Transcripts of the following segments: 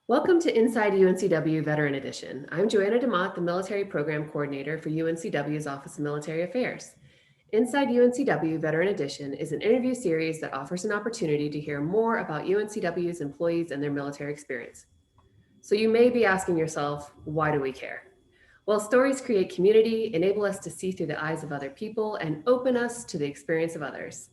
Welcome to Inside UNCW Veteran Edition. I'm Joanna DeMott, the Military Program Coordinator for UNCW's Office of Military Affairs. Inside UNCW Veteran Edition is an interview series that offers an opportunity to hear more about UNCW's employees and their military experience. So you may be asking yourself, why do we care? Well, stories create community, enable us to see through the eyes of other people, and open us to the experience of others.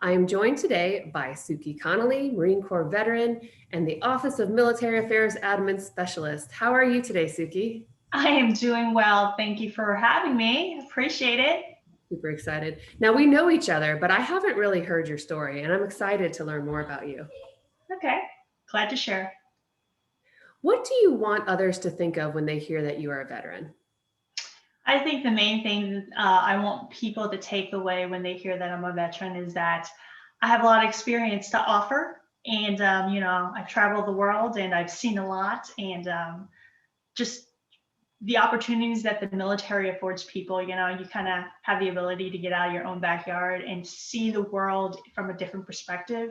I am joined today by Soukhi Connolly, Marine Corps veteran, and the Office of Military Affairs Admin Specialist. How are you today, Soukhi? I am doing well. Thank you for having me. Appreciate it. Super excited. Now, we know each other, but I haven't really heard your story, and I'm excited to learn more about you. Okay. Glad to share. What do you want others to think of when they hear that you are a veteran? I think the main thing I want people to take away when they hear that I'm a veteran is that I have a lot of experience to offer. And, I've traveled the world and I've seen a lot. And just the opportunities that the military affords people, you kind of have the ability to get out of your own backyard and see the world from a different perspective,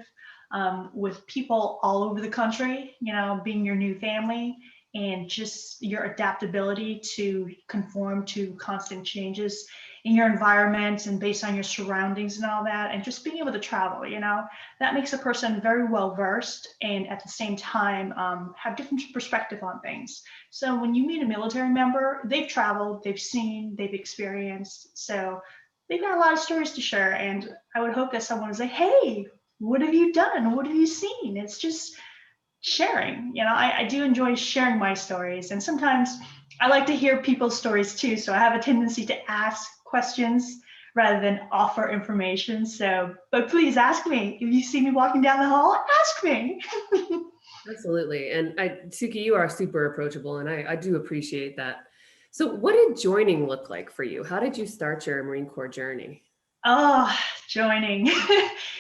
with people all over the country, being your new family, and just your adaptability to conform to constant changes in your environment and based on your surroundings and all that, and just being able to travel, that makes a person very well versed and at the same time have different perspective on things. So when you meet a military member, they've traveled, they've seen, they've experienced, so they've got a lot of stories to share. And I would hope that someone would say, hey, what have you done? What have you seen? It's just sharing. I do enjoy sharing my stories. And sometimes I like to hear people's stories too. So I have a tendency to ask questions rather than offer information. So, but please ask me. If you see me walking down the hall, ask me. Absolutely. And Suki, you are super approachable, and I do appreciate that. So, what did joining look like for you? How did you start your Marine Corps journey? Oh, joining.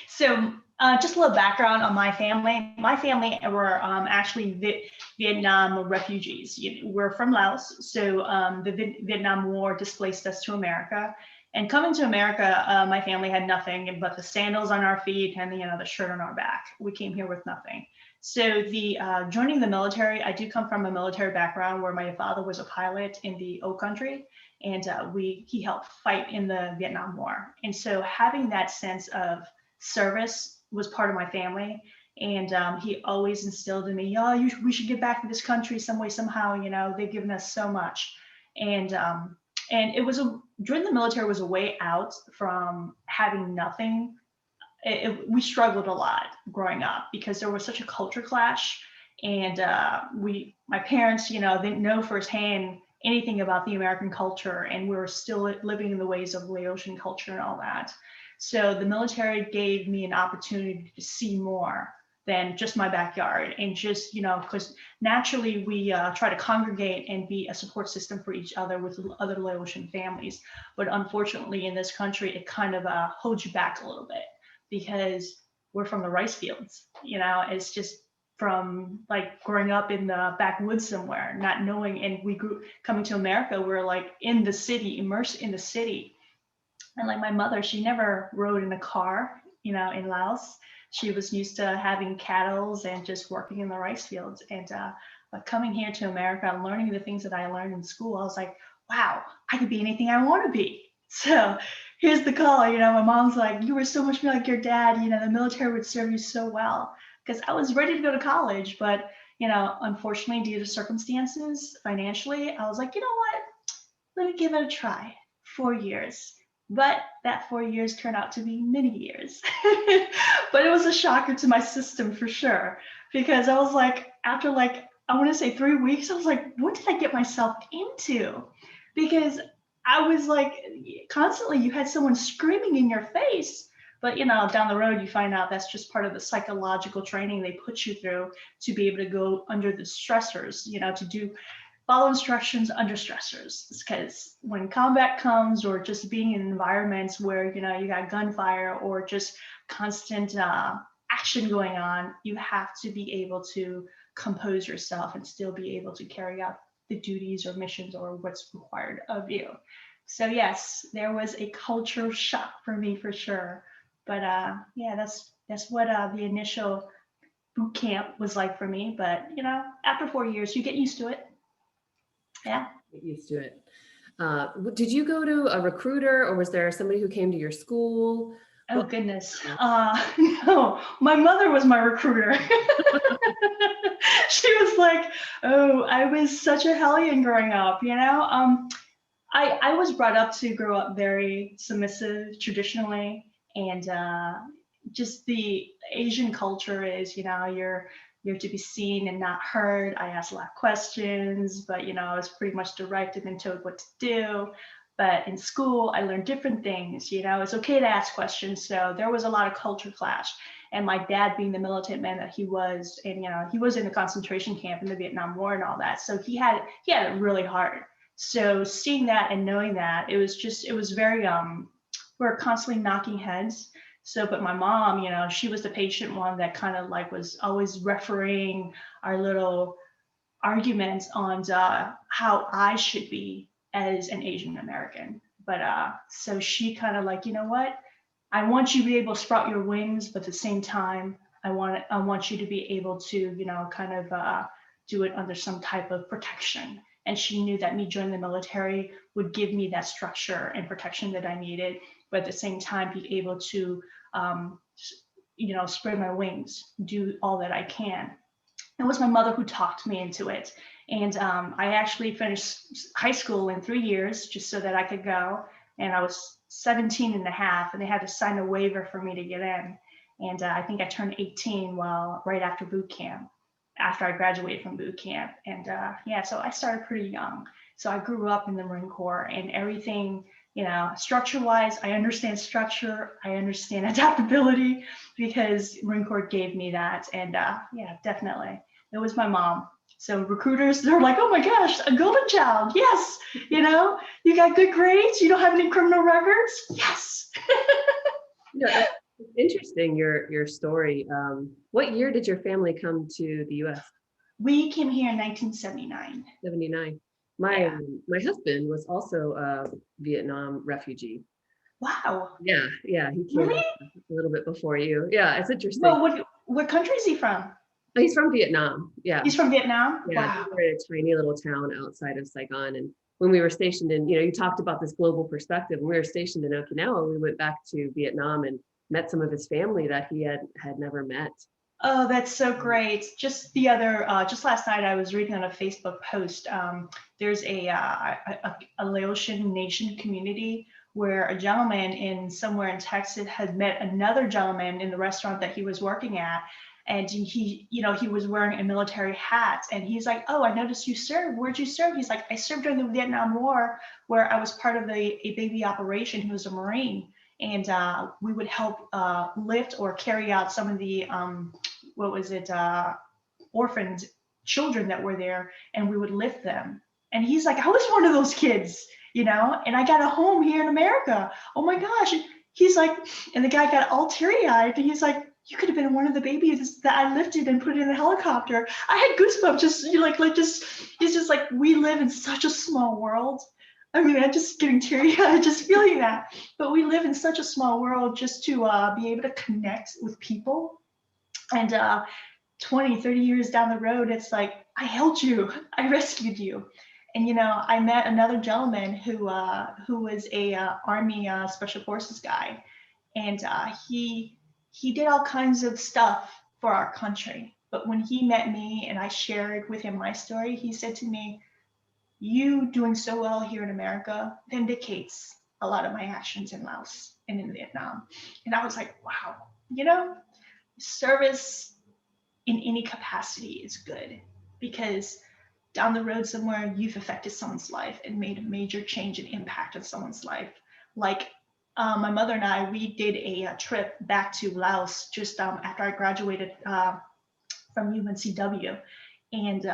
So, just a little background on my family. My family were actually Vietnam refugees. We're from Laos, so the Vietnam War displaced us to America. And coming to America, my family had nothing but the sandals on our feet and the shirt on our back. We came here with nothing. So the joining the military, I do come from a military background where my father was a pilot in the Old Country, and he helped fight in the Vietnam War. And so having that sense of service was part of my family. And he always instilled in me, oh, we should get back to this country some way, somehow. They've given us so much. And it was joining the military was a way out from having nothing. We struggled a lot growing up because there was such a culture clash, and my parents, didn't know firsthand anything about the American culture, and we were still living in the ways of Laotian culture and all that. So the military gave me an opportunity to see more than just my backyard, and just, because naturally we try to congregate and be a support system for each other with other Laotian families. But unfortunately in this country, it kind of holds you back a little bit because we're from the rice fields. It's just from like growing up in the backwoods somewhere, not knowing. And we grew coming to America, we're like in the city, immersed in the city. And like my mother, she never rode in a car, in Laos. She was used to having cattle and just working in the rice fields. And but coming here to America and learning the things that I learned in school, I was like, wow, I could be anything I want to be. So here's the call. My mom's like, you were so much like your dad. The military would serve you so well. Because I was ready to go to college, but unfortunately, due to circumstances financially, I was like, you know what? Let me give it a try. 4 years. But that 4 years turned out to be many years. But it was a shocker to my system for sure. Because I was like, after like, I want to say 3 weeks, I was like, what did I get myself into? Because I was like, constantly you had someone screaming in your face. But down the road, you find out that's just part of the psychological training they put you through to be able to go under the stressors, to follow instructions under stressors. Because when combat comes, or just being in environments where you got gunfire or just constant action going on, you have to be able to compose yourself and still be able to carry out the duties or missions or what's required of you. So yes, there was a culture shock for me for sure. But yeah, that's what the initial boot camp was like for me, but after 4 years, you get used to it. Yeah. Get used to it. Did you go to a recruiter, or was there somebody who came to your school? Oh Well, goodness. No, my mother was my recruiter. She was like, oh, I was such a hellion growing up. I was brought up to grow up very submissive traditionally, and just the Asian culture is, you're to be seen and not heard. I asked a lot of questions, but I was pretty much directed and told what to do. But in school, I learned different things. It's okay to ask questions. So there was a lot of culture clash. And my dad, being the militant man that he was, and he was in the concentration camp in the Vietnam War and all that, so he had it really hard. So seeing that and knowing that, it was very we're constantly knocking heads. So, but my mom, she was the patient one that kind of like was always refereeing our little arguments on how I should be as an Asian American. But so she kind of like, you know what? I want you to be able to sprout your wings, but at the same time, I want you to be able to, kind of do it under some type of protection. And she knew that me joining the military would give me that structure and protection that I needed, but at the same time be able to, spread my wings, do all that I can. It was my mother who talked me into it. And I actually finished high school in 3 years just so that I could go. And I was 17 and a half, and they had to sign a waiver for me to get in. And I think I turned 18 right after boot camp, after I graduated from boot camp. And so I started pretty young. So I grew up in the Marine Corps, and everything, structure-wise, I understand structure, I understand adaptability, because Marine Corps gave me that. And definitely, it was my mom. So recruiters, they're like, oh my gosh, a golden child. Yes. You got good grades. You don't have any criminal records. Yes. That's interesting, your story. What year did your family come to the U.S.? We came here in 1979. 79. My husband was also a Vietnam refugee. Wow. Yeah, he came Really? a little bit before you. Yeah, it's interesting. Well, what country is he from? He's from Vietnam. Yeah. He's from Vietnam? Yeah, Wow. we were in a tiny little town outside of Saigon. And when we were stationed in, you talked about this global perspective. When we were stationed in Okinawa, we went back to Vietnam and met some of his family that he had never met. Oh, that's so great. Just last night, I was reading on a Facebook post. There's a Laotian nation community where a gentleman somewhere in Texas had met another gentleman in the restaurant that he was working at. And he was wearing a military hat, and he's like, oh, I noticed you served. Where'd you serve? He's like, I served during the Vietnam War, where I was part of a baby operation. He was a Marine. And we would help lift or carry out some of the, orphaned children that were there, and we would lift them. And he's like, I was one of those kids, and I got a home here in America. Oh my gosh. He's like, and the guy got all teary-eyed, and he's like, you could have been one of the babies that I lifted and put in the helicopter. I had goosebumps, it's just like, we live in such a small world. I mean, I'm just getting teary-eyed just feeling that. But we live in such a small world just to be able to connect with people. And 20, 30 years down the road, it's like, I helped you, I rescued you. And, I met another gentleman who was a Army Special Forces guy. And he did all kinds of stuff for our country. But when he met me and I shared with him my story, he said to me, you doing so well here in America vindicates a lot of my actions in Laos and in Vietnam. And I was like, wow, service in any capacity is good, because down the road somewhere, you've affected someone's life and made a major change and impact on someone's life. Like my mother and I, we did a trip back to Laos just after I graduated from UNCW. And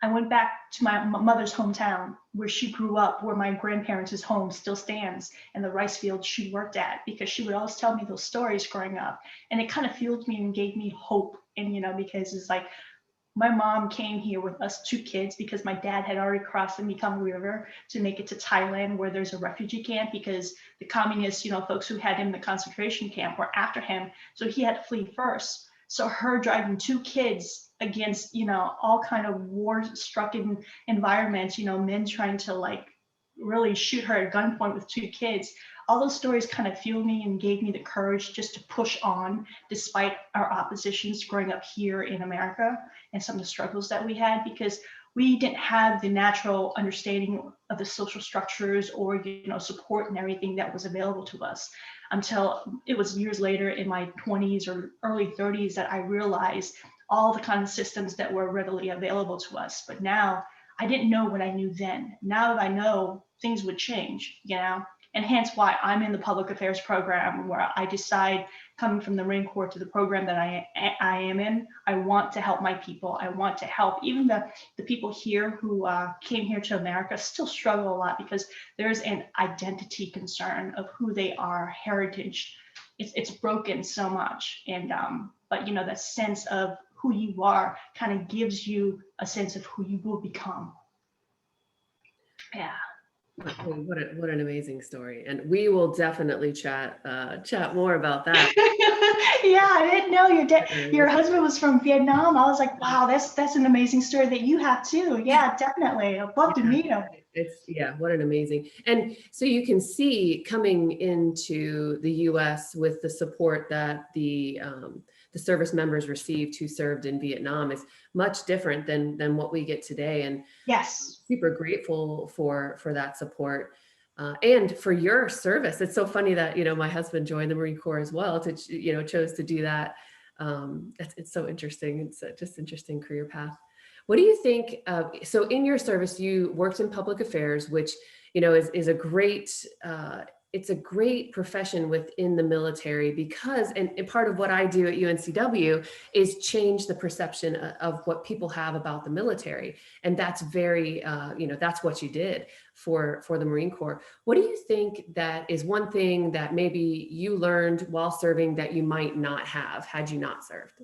I went back to my mother's hometown where she grew up, where my grandparents' home still stands, and the rice field she worked at, because she would always tell me those stories growing up. And it kind of fueled me and gave me hope. And, because it's like, my mom came here with us 2 kids because my dad had already crossed the Mekong River to make it to Thailand, where there's a refugee camp, because the communists, folks who had him in the concentration camp were after him. So he had to flee first. So her driving 2 kids against, all kind of war-stricken environments, men trying to like really shoot her at gunpoint with 2 kids. All those stories kind of fueled me and gave me the courage just to push on despite our oppositions growing up here in America and some of the struggles that we had, because we didn't have the natural understanding of the social structures or support and everything that was available to us until it was years later in my 20s or early 30s that I realized all the kind of systems that were readily available to us. But now I didn't know what I knew then. Now that I know, things would change, and hence why I'm in the public affairs program, where I decide, coming from the Marine Corps to the program that I am in, I want to help my people. I want to help even the people here who came here to America still struggle a lot because there's an identity concern of who they are, heritage. It's broken so much, and but that sense of who you are kind of gives you a sense of who you will become. Yeah. What an amazing story, and we will definitely chat more about that. Yeah, I didn't know your husband was from Vietnam. I was like, wow, that's an amazing story that you have too. Yeah, definitely. I'd love to meet him. What an amazing. And so you can see coming into the U.S. with the support that the service members received who served in Vietnam is much different than what we get today. And yes, super grateful for that support and for your service. It's so funny that my husband joined the Marine Corps as well to chose to do that. It's so interesting. It's just interesting career path. What do you think? So in your service, you worked in public affairs, which is a great. It's a great profession within the military because, and part of what I do at UNCW is change the perception of what people have about the military. And that's very, that's what you did for the Marine Corps. What do you think that is one thing that maybe you learned while serving that you might not have had you not served?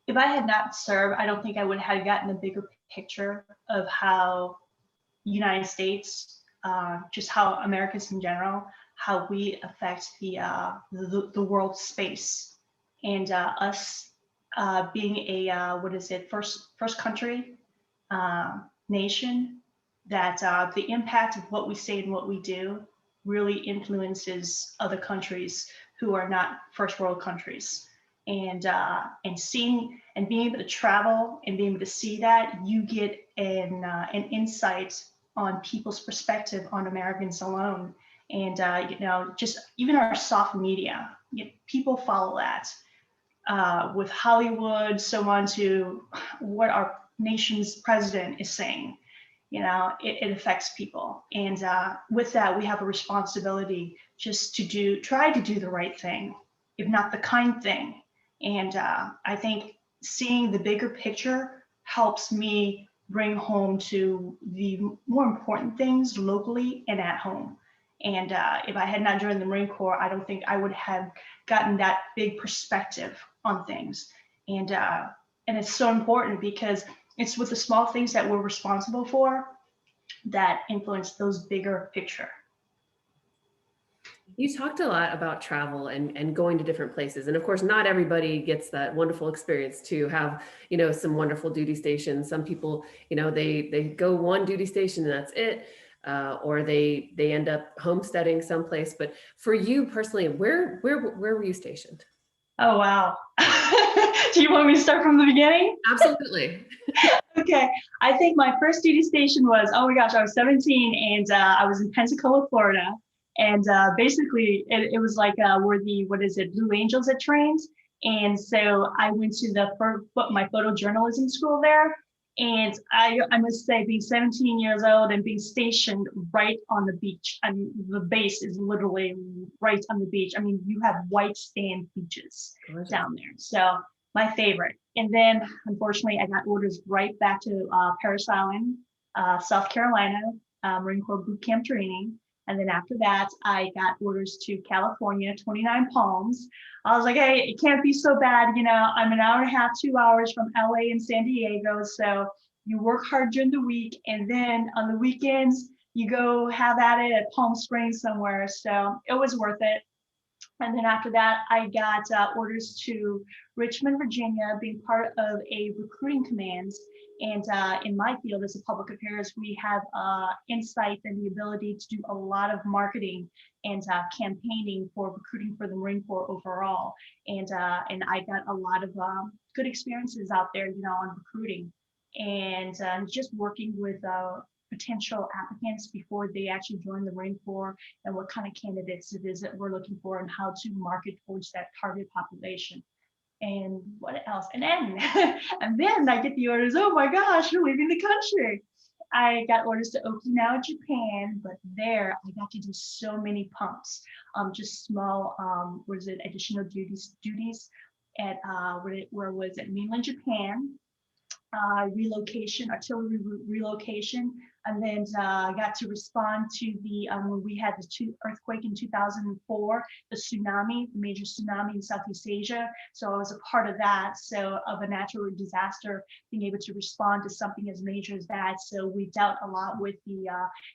If I had not served, I don't think I would have gotten a bigger picture of how United States, just how Americans in general, how we affect the world space, and us being a first country nation, that the impact of what we say and what we do really influences other countries who are not first world countries. And seeing and being able to travel and being able to see that, you get an insight on people's perspective on Americans alone. And just even our soft media, people follow that with Hollywood, so on, to what our nation's president is saying. It affects people, and with that, we have a responsibility just to try to do the right thing, if not the kind thing. And I think seeing the bigger picture helps me bring home to the more important things locally and at home. And if I had not joined the Marine Corps, I don't think I would have gotten that big perspective on things. And it's so important because it's with the small things that we're responsible for that influence those bigger picture. You talked a lot about travel and going to different places. And of course, not everybody gets that wonderful experience to have, some wonderful duty stations. Some people, they go one duty station and that's it. Or they end up homesteading someplace. But for you personally, where were you stationed? Oh, wow. Do you want me to start from the beginning? Absolutely. Okay. I think my first duty station was, oh my gosh, I was 17 and I was in Pensacola, Florida. And basically it was like where Blue Angels had trained. And so I went to my photojournalism school there. And I must say, being 17 years old and being stationed right on the beach, I mean, the base is literally right on the beach. I mean, you have white sand beaches down there. So my favorite. And then, unfortunately, I got orders right back to Parris Island, South Carolina, Marine Corps boot camp training. And then after that, I got orders to California, 29 Palms. I was like, hey, it can't be so bad. I'm an hour and a half, 2 hours from LA and San Diego. So you work hard during the week. And then on the weekends, you go have at it at Palm Springs somewhere. So it was worth it. And then after that, I got orders to Richmond, Virginia, being part of a recruiting command. And in my field as a public affairs, we have insight and the ability to do a lot of marketing and campaigning for recruiting for the Marine Corps overall. And I got a lot of good experiences out there, on recruiting and just working with potential applicants before they actually join the Marine Corps, and what kind of candidates it is that we're looking for and how to market towards that target population. And what else? And then, and then I get the orders, oh my gosh, you're leaving the country. I got orders to Okinawa, Japan, but there I got to do so many pumps, just small, additional duties at, where was it, mainland Japan, relocation, artillery relocation, and then got to respond to the when we had the earthquake in 2004, the tsunami, the major tsunami in Southeast Asia. So I was a part of that. So of a natural disaster, being able to respond to something as major as that. So we dealt a lot with the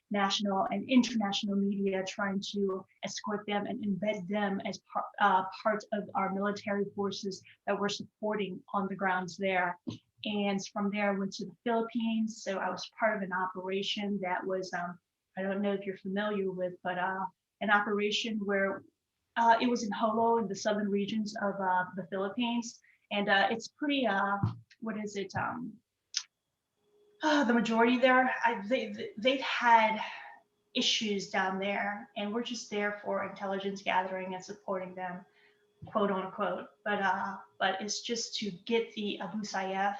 national and international media, trying to escort them and embed them as part of our military forces that we're supporting on the grounds there. And from there, I went to the Philippines. So I was part of an operation that was, I don't know if you're familiar with, but an operation where it was in Holo, in the southern regions of the Philippines. And it's pretty, what is it? The majority there, they've had issues down there, and we're just there for intelligence gathering and supporting them, quote unquote. But it's just to get the Abu Sayyaf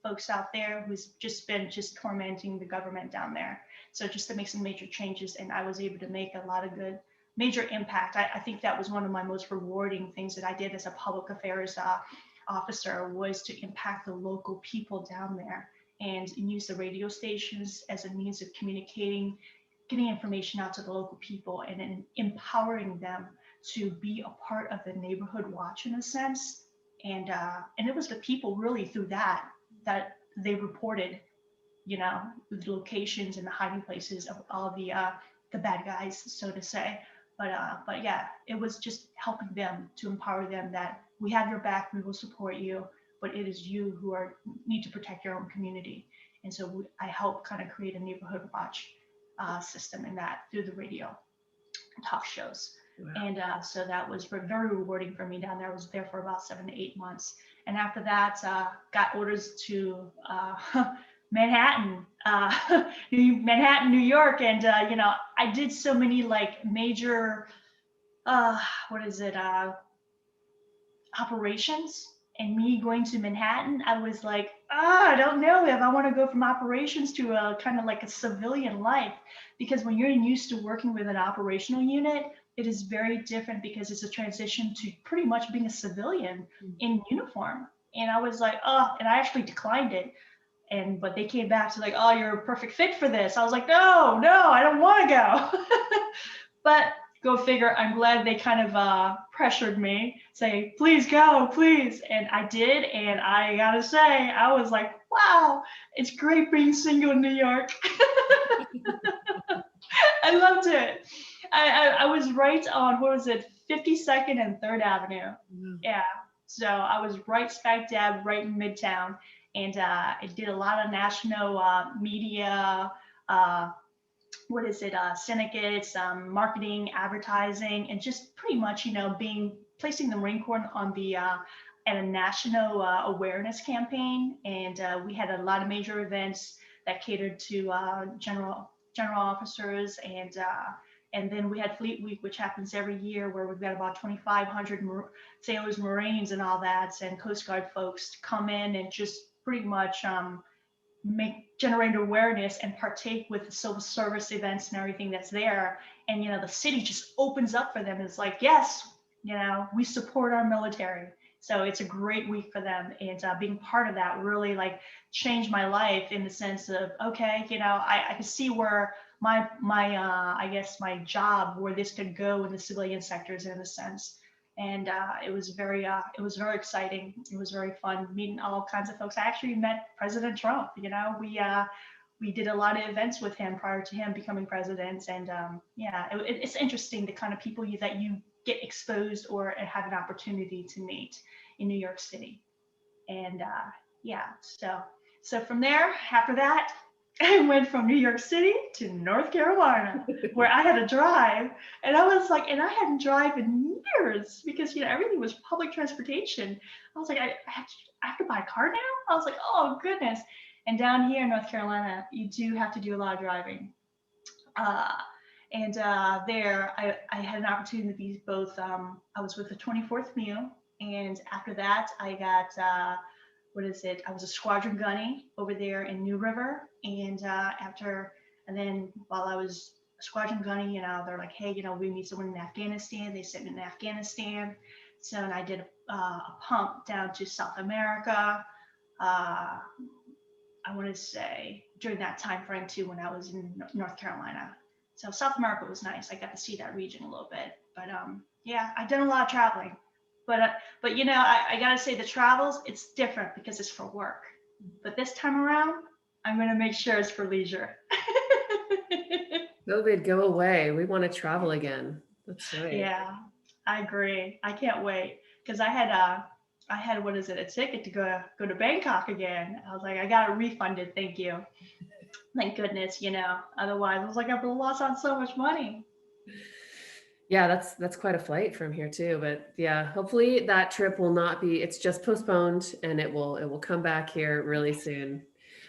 folks out there who's just been tormenting the government down there. So just to make some major changes, and I was able to make a lot of good major impact. I think that was one of my most rewarding things that I did as a public affairs officer, was to impact the local people down there and use the radio stations as a means of communicating, getting information out to the local people, and then empowering them to be a part of the neighborhood watch in a sense. And it was the people really through that they reported, the locations and the hiding places of all the bad guys, so to say. But yeah, it was just helping them, to empower them that we have your back, we will support you, but it is you who need to protect your own community. And so I helped kind of create a neighborhood watch system in that through the radio talk shows. Wow. And so that was very rewarding for me down there. I was there for about 7 to 8 months. And after that, got orders to Manhattan, Manhattan, New York. And, I did so many major, operations. And me going to Manhattan, I was like, I don't know if I want to go from operations to a kind of like a civilian life, because when you're used to working with an operational unit, it is very different, because it's a transition to pretty much being a civilian in uniform. And I was like, and I actually declined it. But they came back to like, oh, you're a perfect fit for this. I was like, no, I don't want to go. But go figure, I'm glad they kind of pressured me, say, please go, please. And I did. And I gotta say, I was like, wow, it's great being single in New York. I loved it. I was right on, 52nd and 3rd Avenue. Mm-hmm. Yeah. So I was right smack dab, right in Midtown. And I did a lot of national media, syndicates, marketing, advertising, and just pretty much, placing the Marine Corps on the at a national awareness campaign. And we had a lot of major events that catered to general officers, and then we had Fleet Week, which happens every year, where we've got about 2,500 sailors, Marines, and all that, and Coast Guard folks to come in and just pretty much generate awareness and partake with the civil service events and everything that's there. And, the city just opens up for them. It's like, yes, we support our military. So it's a great week for them. And being part of that really changed my life, in the sense of, okay, I could see where my job, where this could go in the civilian sectors, in a sense. And it was very exciting. It was very fun meeting all kinds of folks. I actually met President Trump. We did a lot of events with him prior to him becoming president. And it's interesting, the kind of people that you get exposed or have an opportunity to meet in New York City. And yeah, so from there, after that, I went from New York City to North Carolina, where I had to drive. And I was like, and I hadn't driven in years because, everything was public transportation. I was like, I have to buy a car now? I was like, oh, goodness. And down here in North Carolina, you do have to do a lot of driving. Uh, and there, I had an opportunity to be both, I was with the 24th MEU. And after that, I got, I was a squadron gunny over there in New River. And and then while I was a squadron gunny, they're like, hey, we need someone in Afghanistan. They sent me in Afghanistan. So, and I did a pump down to South America. I want to say during that time frame too, when I was in North Carolina. So South America was nice. I got to see that region a little bit. But yeah, I've done a lot of traveling. But I gotta say the travels, it's different because it's for work. But this time around, I'm gonna make sure it's for leisure. COVID, go away. We want to travel again. That's right. Yeah, I agree. I can't wait because I had a ticket to go to Bangkok again. I was like, I got it refunded. Thank you. Thank goodness, Otherwise, I was like, I would have lost on so much money. Yeah, that's quite a flight from here too. But yeah, hopefully that trip will not be, it's just postponed and it will come back here really soon.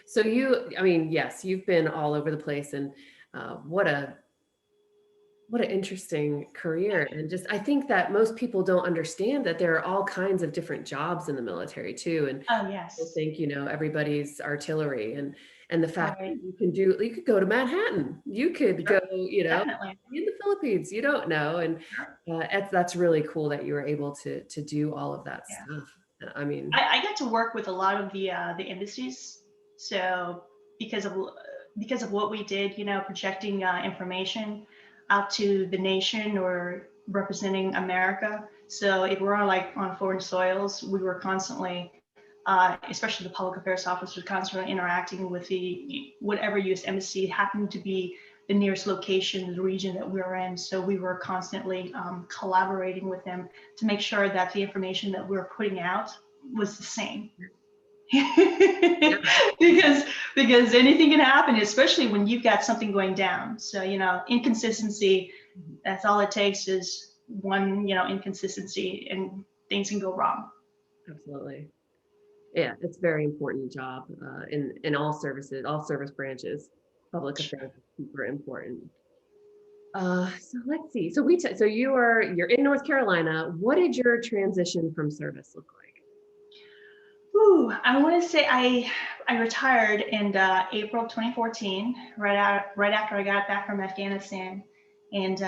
So yes, you've been all over the place, and what an interesting career. And just, I think that most people don't understand that there are all kinds of different jobs in the military too. And Oh people yes. think, everybody's artillery, and the fact that Right. you could go to Manhattan, you could go, Sure. Definitely. in the Philippines, you don't know. And Sure. that's really cool that you were able to do all of that Yeah. stuff. I mean, I got to work with a lot of the embassies. So because of what we did, projecting information out to the nation or representing America. So if we're on foreign soils, we were constantly, especially the public affairs officers, constantly interacting with the whatever U.S. embassy happened to be the nearest location, the region that we were in. So we were constantly collaborating with them to make sure that the information that we were putting out was the same. yeah, because anything can happen, especially when you've got something going down. So inconsistency. That's all it takes is one inconsistency, and things can go wrong. absolutely. Yeah, it's a very important job in all service branches. Public affairs is super important. So let's see. So you're in North Carolina. What did your transition from service look like? Ooh, I want to say I retired in April 2014, right after I got back from Afghanistan, and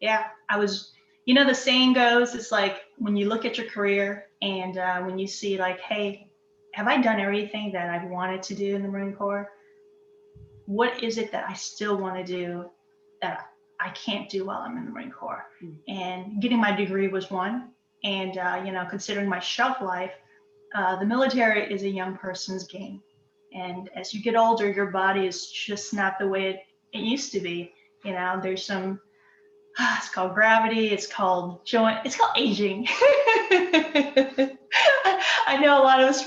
yeah, I was. The saying goes, it's like when you look at your career and when you see like, hey, have I done everything that I've wanted to do in the Marine Corps? What is it that I still want to do that I can't do while I'm in the Marine Corps? And getting my degree was one, and considering my shelf life. The military is a young person's game. And as you get older, your body is just not the way it used to be. There's some, it's called gravity, it's called aging. I know a lot of us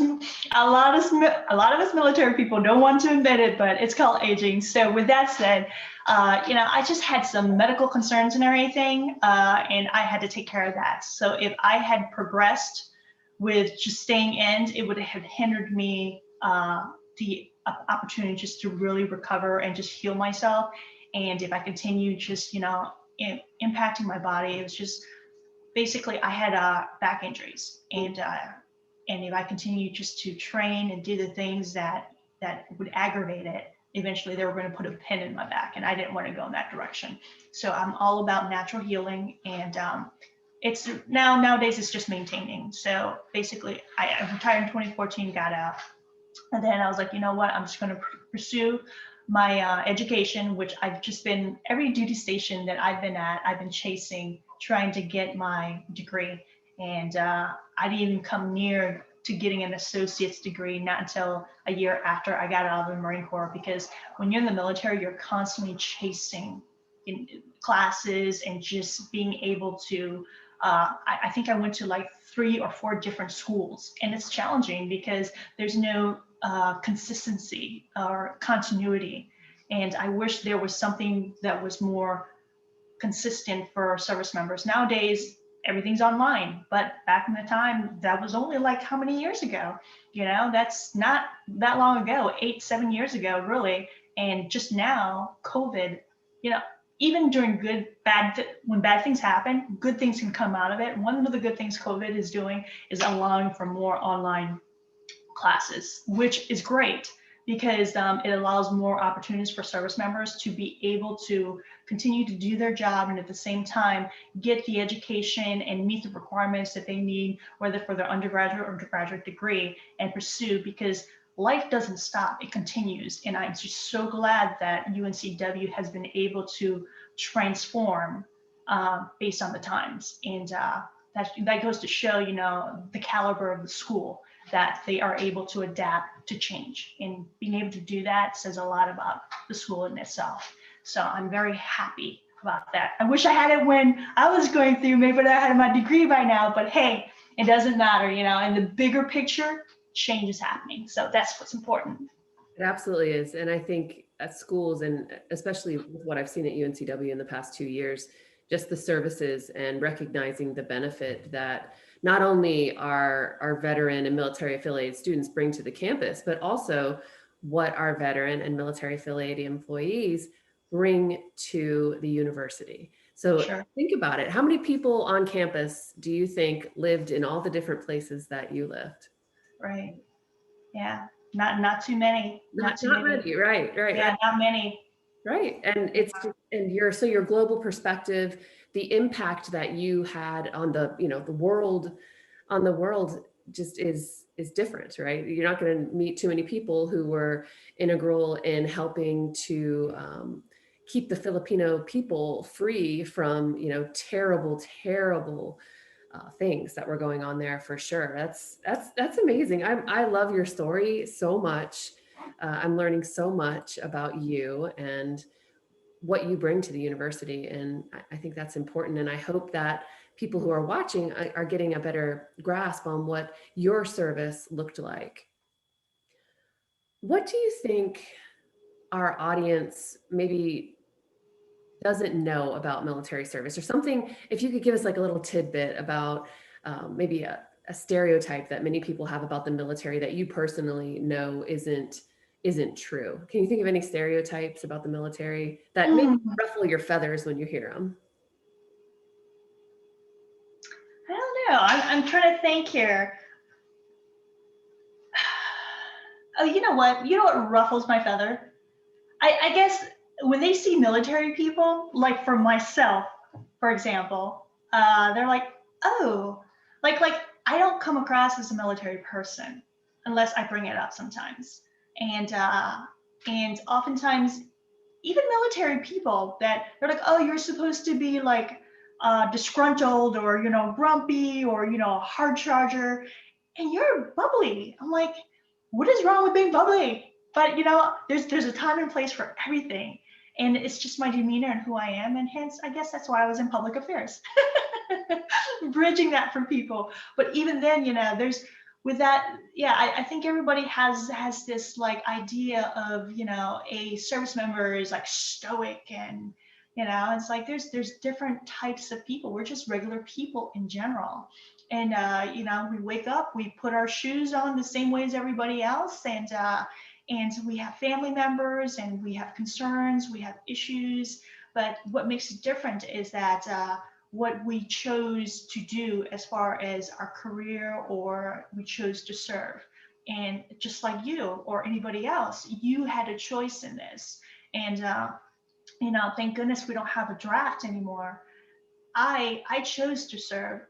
military people don't want to admit it, but it's called aging. So with that said, I just had some medical concerns and everything, and I had to take care of that. So if I had progressed with just staying in, it would have hindered me the opportunity just to really recover and just heal myself. And if I continued just, impacting my body, it was just basically I had back injuries, and if I continued just to train and do the things that would aggravate it, eventually they were going to put a pin in my back, and I didn't want to go in that direction. So I'm all about natural healing, and it's nowadays it's just maintaining. So basically I retired in 2014, got out, and then I was like, you know what, I'm just going to pursue my education, which I've just been, every duty station that I've been at, I've been chasing, trying to get my degree. And I didn't even come near to getting an associate's degree, not until a year after I got out of the Marine Corps, because when you're in the military, you're constantly chasing in classes and just being able to, I think I went to like 3 or 4 different schools, and it's challenging because there's no consistency or continuity. And I wish there was something that was more consistent for service members. Nowadays, everything's online, but back in the time, that was only like how many years ago? That's not that long ago, 8, 7 years ago, really. And just now, COVID, you know, even during when bad things happen, good things can come out of it. One of the good things COVID is doing is allowing for more online classes, which is great because it allows more opportunities for service members to be able to continue to do their job and at the same time get the education and meet the requirements that they need, whether for their undergraduate or graduate degree, and pursue, because life doesn't stop, it continues. And I'm just so glad that UNCW has been able to transform based on the times. And that goes to show, the caliber of the school, that they are able to adapt to change, and being able to do that says a lot about the school in itself. So I'm very happy about that. I wish I had it when I was going through, maybe I had my degree by now, but hey, it doesn't matter, in the bigger picture, change is happening. So that's what's important. It absolutely is. And I think at schools, and especially with what I've seen at UNCW in the past 2 years, just the services and recognizing the benefit that not only our veteran and military affiliated students bring to the campus, but also what our veteran and military affiliated employees bring to the university. So Sure. think about it. How many people on campus do you think lived in all the different places that you lived? Right. Yeah. Not too many. Not Too many. many. Right. Yeah, not many. Right. And your global perspective, the impact that you had on the world just is different, right? You're not going to meet too many people who were integral in helping to keep the Filipino people free from, terrible things that were going on there, for sure. That's amazing. I love your story so much. I'm learning so much about you and what you bring to the university. And I think that's important. And I hope that people who are watching are getting a better grasp on what your service looked like. What do you think our audience maybe doesn't know about military service, or something, if you could give us like a little tidbit about maybe a stereotype that many people have about the military that you personally know isn't true? Can you think of any stereotypes about the military that maybe ruffle your feathers when you hear them? I don't know. I'm trying to think here. Oh, you know what? You know what ruffles my feather? I guess when they see military people, like for myself, for example, they're like, oh, like I don't come across as a military person unless I bring it up sometimes. And oftentimes even military people, that they're like, oh, you're supposed to be like disgruntled or grumpy or a hard charger, and you're bubbly. I'm like, what is wrong with being bubbly? But there's a time and place for everything, and it's just my demeanor and who I am, and hence I guess that's why I was in public affairs, bridging that for people. But even then, there's with that, yeah, I think everybody has this like idea of a service member is like stoic, and it's like there's different types of people. We're just regular people in general, and we wake up, we put our shoes on the same way as everybody else, and we have family members, and we have concerns, we have issues. But what makes it different is that what we chose to do as far as our career, or we chose to serve. And just like you or anybody else, you had a choice in this. And thank goodness we don't have a draft anymore. I chose to serve.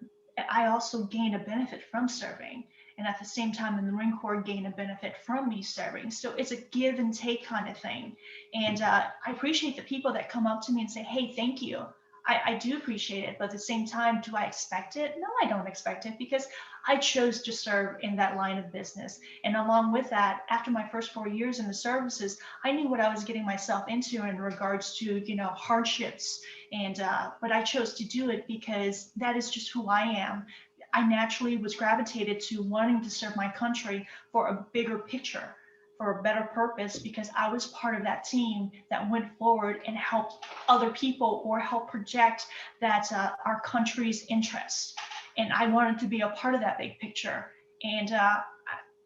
I also gain a benefit from serving. And at the same time, in the Marine Corps, gain a benefit from me serving. So it's a give and take kind of thing. And I appreciate the people that come up to me and say, hey, thank you. I do appreciate it, but at the same time, do I expect it? No, I don't expect it, because I chose to serve in that line of business. And along with that, after my first 4 years in the services, I knew what I was getting myself into in regards to, hardships. And, but I chose to do it because that is just who I am. I naturally was gravitated to wanting to serve my country for a bigger picture, for a better purpose, because I was part of that team that went forward and helped other people, or helped project that our country's interests. And I wanted to be a part of that big picture. And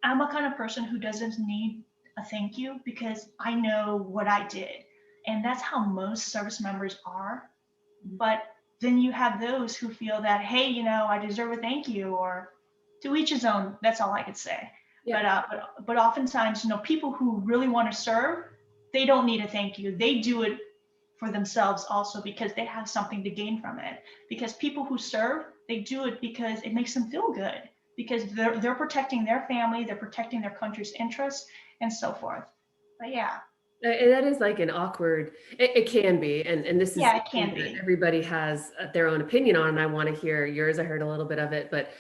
I'm a kind of person who doesn't need a thank you, because I know what I did. And that's how most service members are. But then you have those who feel that, hey, I deserve a thank you, or to each his own. That's all I could say. Yeah. But oftentimes, people who really want to serve, they don't need a thank you. They do it for themselves also, because they have something to gain from it. Because people who serve, they do it because it makes them feel good, because they're protecting their family, they're protecting their country's interests, and so forth. But yeah, And that is like an awkward, it can be, and this is yeah, it something can that be. everybody has their own opinion on, and I want to hear yours. I heard a little bit of it, but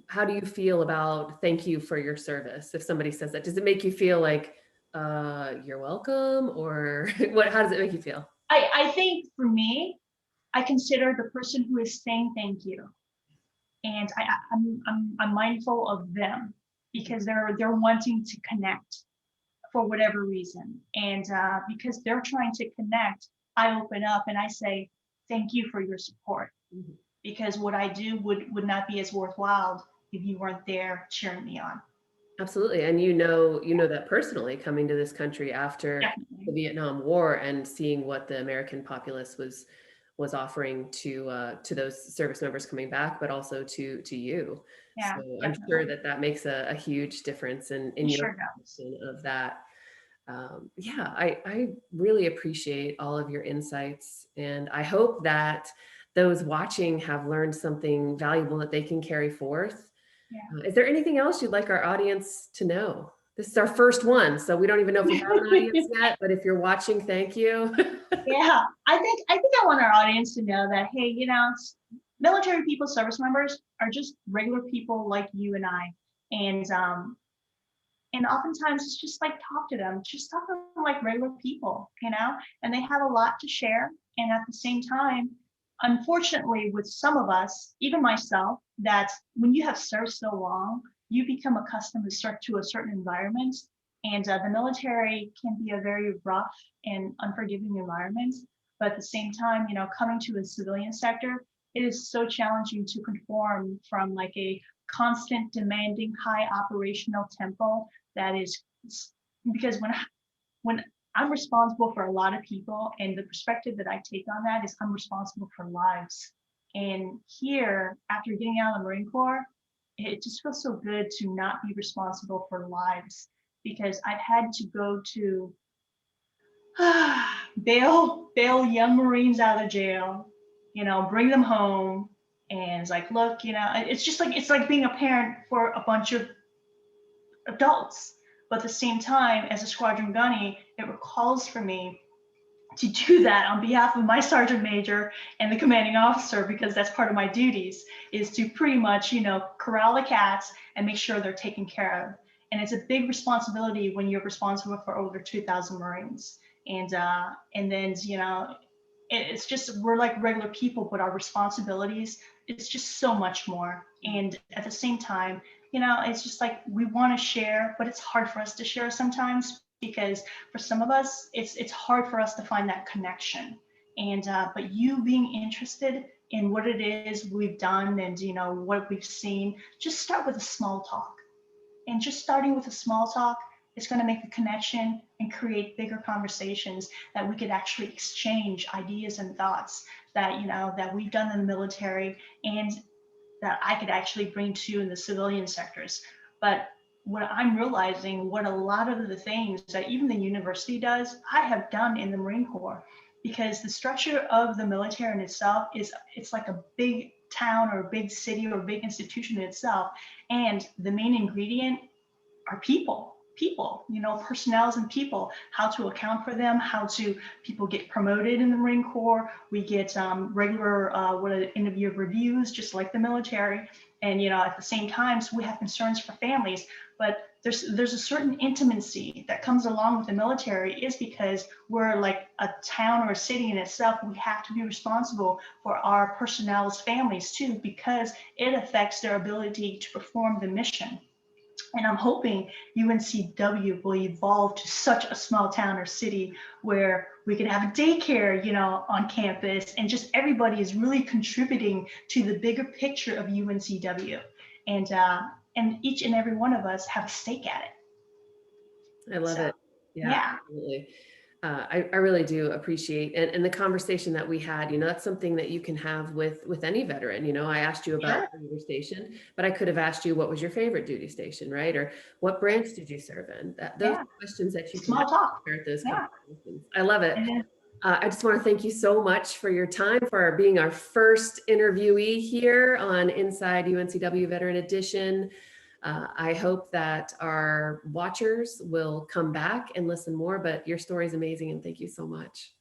how do you feel about thank you for your service? If somebody says that, does it make you feel like, you're welcome, or how does it make you feel? I think for me, I consider the person who is saying thank you, and I'm mindful of them, because they're wanting to connect for whatever reason. And because they're trying to connect, I open up and I say, thank you for your support. Mhm. Because what I do would not be as worthwhile if you weren't there cheering me on. Absolutely. And you know that personally, coming to this country after the Definitely. Vietnam War and seeing what the American populace was offering to those service members coming back, but also to you. So Yeah, I'm sure definitely. that that makes a huge difference in It your sure does. perception of that. Yeah, I really appreciate all of your insights, and I hope that those watching have learned something valuable that they can carry forth. Yeah. Is there anything else you'd like our audience to know? This is our first one, so we don't even know if we have an audience yet, but if you're watching, thank you. Yeah, I think I want our audience to know that, hey, military people, service members are just regular people like you and I. And oftentimes it's just like, talk to them, just talk to them like regular people, and they have a lot to share. And at the same time, unfortunately, with some of us, even myself, that when you have served so long, you become accustomed to a certain environment. And the military can be a very rough and unforgiving environment. But at the same time, coming to a civilian sector, it is so challenging to conform from like a constant demanding high operational tempo that is, because when I'm responsible for a lot of people, and the perspective that I take on that is I'm responsible for lives. And here, after getting out of the Marine Corps, it just feels so good to not be responsible for lives, because I've had to go to bail young Marines out of jail, bring them home. And it's like, look, it's like being a parent for a bunch of adults. But at the same time, as a squadron gunny, it recalls for me to do that on behalf of my sergeant major and the commanding officer, because that's part of my duties, is to pretty much, corral the cats and make sure they're taken care of. And it's a big responsibility when you're responsible for over 2,000 Marines. And then, it's just, we're like regular people, but our responsibilities, it's just so much more. And at the same time, it's just like we want to share, but it's hard for us to share sometimes, because for some of us, it's hard for us to find that connection. And but you being interested in what it is we've done, and what we've seen, just start with a small talk. And just starting with a small talk is going to make the connection and create bigger conversations that we could actually exchange ideas and thoughts that that we've done in the military, and that I could actually bring to you in the civilian sectors. But what I'm realizing, what a lot of the things that even the university does, I have done in the Marine Corps, because the structure of the military in itself it's like a big town or a big city or a big institution in itself. And the main ingredient are people. people, personnels and people, how to account for them, people get promoted in the Marine Corps. We get regular interview reviews, just like the military. And, at the same time, so we have concerns for families, but there's a certain intimacy that comes along with the military, is because we're like a town or a city in itself. We have to be responsible for our personnel's families too, because it affects their ability to perform the mission. And I'm hoping UNCW will evolve to such a small town or city where we can have a daycare, on campus, and just everybody is really contributing to the bigger picture of UNCW. And each and every one of us have a stake at it. I love So, it. Yeah, yeah. absolutely. I really do appreciate, and the conversation that we had, that's something that you can have with any veteran. I asked you about Sure. where you were stationed, but I could have asked you what was your favorite duty station, right? Or what branch did you serve in? Those Yeah. are questions that you can Small ask talk. at those Yeah. conversations. I love it. And then, I just want to thank you so much for your time, for being our first interviewee here on Inside UNCW Veteran Edition. I hope that our watchers will come back and listen more, but your story is amazing, and thank you so much.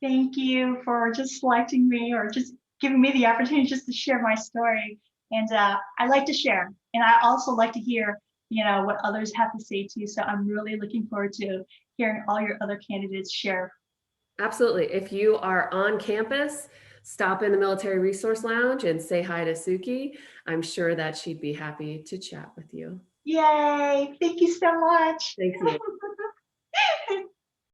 thank you for just selecting me, or just giving me the opportunity just to share my story. And I like to share, and I also like to hear, what others have to say too. So I'm really looking forward to hearing all your other candidates share. Absolutely. If you are on campus, stop in the Military Resource Lounge and say hi to Soukhi. I'm sure that she'd be happy to chat with you. Yay! Thank you so much. Thank you.